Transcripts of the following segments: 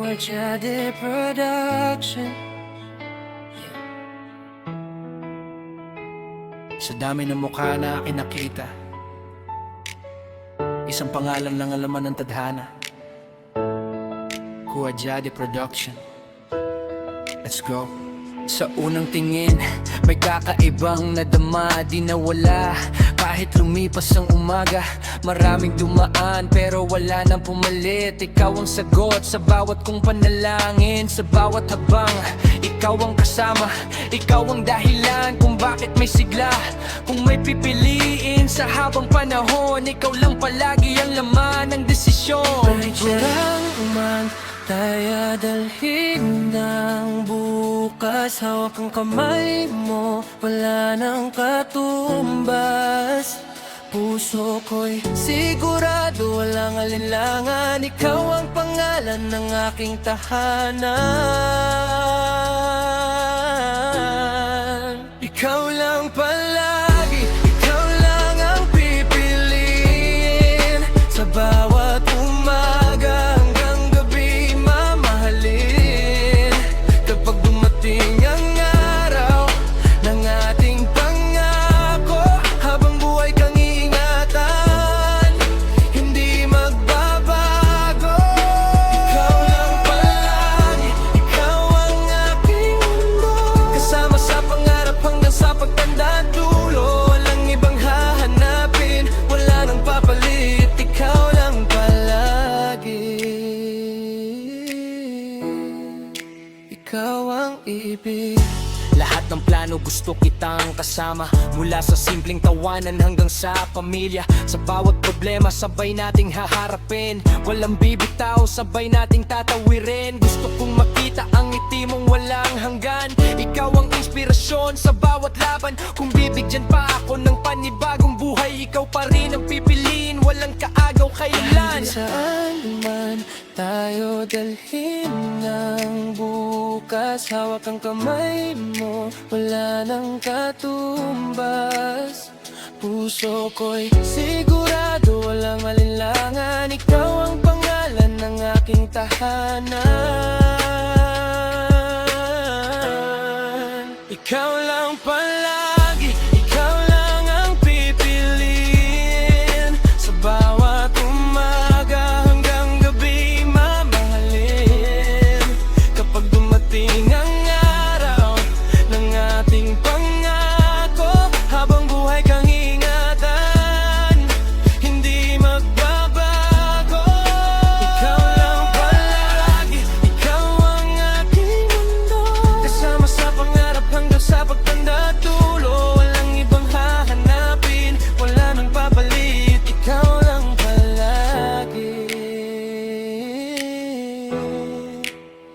Wajade Production. Sa dami ng mukha na aking nakita, isang pangalan lang ang laman ng tadhana. Wajade Production. Let's go. Sa unang tingin, may kakaibang nadama, di nawala. Kahit lumipas ang umaga, maraming dumaan pero wala nang pumalit. Ikaw ang sagot sa bawat kong panalangin. Sa bawat habang, ikaw ang kasama. Ikaw ang dahilan kung bakit may sigla. Kung may pipiliin sa habang panahon, ikaw lang palagi ang laman ng desisyon. Parang man tayo dalhin ng bukas. Hawak ang kamay mo, wala nang katumbas. Puso ko'y sigurado, walang alinlangan. Ikaw ang pangalan ng aking tahanan. Ikaw lang palagi, ikaw lang ang pipiliin. Sa bawat umaga hanggang gabi mamahalin. Kapag dumating ang araw ng ating pangako, habang buhay kang iingatan, hindi magbabago. Ikaw lang palagi, ikaw ang aking mundo. Kasama sa pangarap hanggang sa pagtanda dulo. Walang ibang hahanapin, wala nang papalit. Ikaw lang palagi. Ikaw ang ibig. Lahat ng plano gusto kitang kasama. Mula sa simpleng tawanan hanggang sa pamilya. Sa bawat problema sabay nating haharapin. Walang bibitaw, sabay nating tatawirin. Gusto kong makita ang ngiti mong walang hanggan. Ikaw ang inspirasyon sa bawat laban. Kung bibigyan pa ako ng panibagong buhay, ikaw pa rin ang pipiliin, walang kaagaw kailan. Saan man tayo dalhin ng bukas, hawak ang kamay mo, wala nang katumbas. Puso ko'y sigurado, walang alinlangan. Ikaw ang pangalan ng aking tahanan. Ikaw lang palagi, ikaw lang ang pipiliin. Sa bawat umaga hanggang gabi mamahalin. Kapag dumating ang araw ng ating pangako, habang buhay kang ingatan, hindi magbabago. Ikaw lang palagi, ikaw ang aking mundo. Kasama sa pangarap hanggang sa pagtanda dulo. Walang ibang hahanapin, wala nang papalit. Ikaw lang palagi.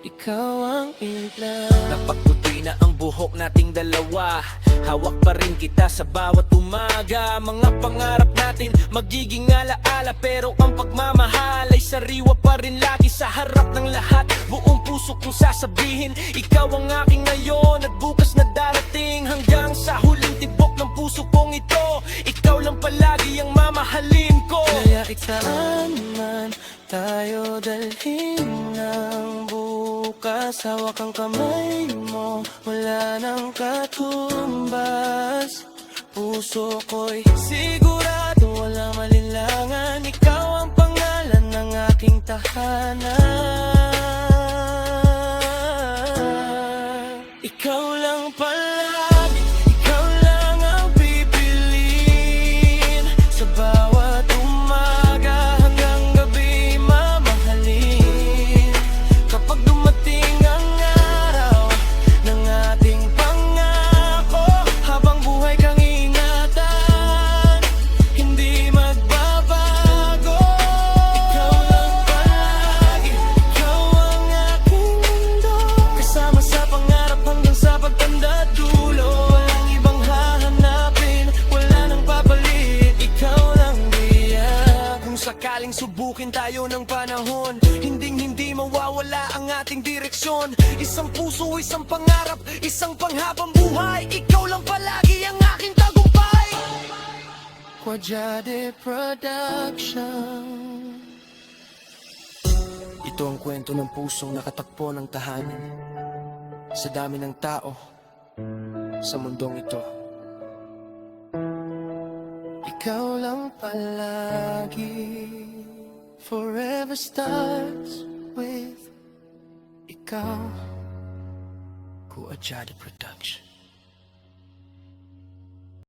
Ikaw ang implan. Napagputoy na ang buhok nating dalawa. Hawak pa rin kita sa bawat umaga. Mga pangarap natin magiging alaala, pero ang pagmamahal ay sariwa pa rin lagi. Sa harap ng lahat, buong puso kong sasabihin, ikaw ang aking ngayon at bukas na darating. Hanggang sa huling tibok ng puso kong ito, ikaw lang palagi ang mamahalin ko. Kaya saan man tayo dalhin ng bukas, hawak ang kamay mo, wala nang katumbas. Puso ko'y sigurado, walang malinlangan. Ikaw ang pangalan ng aking tahanan. Ikaw lang palagi, ikaw lang ang pipiliin. Sa bawat umaga hanggang gabi mamahalin. Kapag dumating ang araw ng ating pangako, habang buhay kang ingatan, hindi magbabago. Ikaw lang palagi, ikaw ang aking mundo. Kasama sa pangarap hanggang sa pagtanda dulo. Walang ibang hahanapin, wala nang papalit. Ikaw lang diyan. Kung sakaling subukin tayo ng panahon, hinding-hindi mawawala ang ating direksyon. Isang puso, isang pangarap, isang panghabang buhay. Ikaw lang palagi ang aking tagumpay. Wajade Production. Ito ang kwento ng pusong nakatakpo ng tahanan sa dami ng tao sa mundong ito. Ikaw lang palagi, forever starts with ikaw. Kuajada Production.